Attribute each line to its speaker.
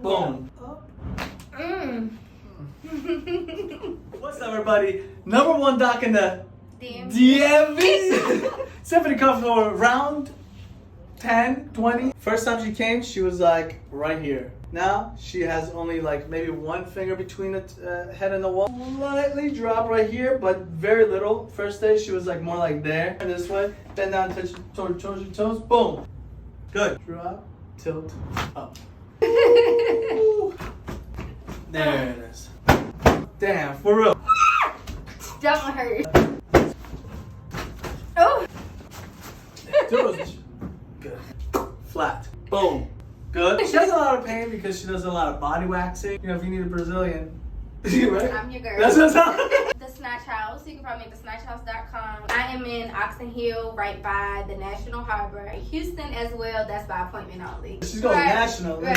Speaker 1: Boom. Up. What's up, everybody? Number one doc in the DMV. Stephanie come for round 10, 20. First time she came, she was like right here. Now she has only like maybe one finger between the head and the wall. Slightly drop right here, but very little. First day she was like more like there. And this way. Bend down, touch your toes. Boom. Good. Drop, tilt, up. There it is. Damn, for real.
Speaker 2: That one hurt. Oh.
Speaker 1: Good. Flat. Boom. Good. She has a lot of pain because she does a lot of body waxing. You know, if you need a Brazilian, right?
Speaker 2: I'm your girl.
Speaker 1: That's what's up.
Speaker 2: The Snatch House. You can find me at thesnatchhouse.com. I am in Oxon Hill, right by the National Harbor. Houston as well. That's by appointment only.
Speaker 1: She's going national.
Speaker 2: Right.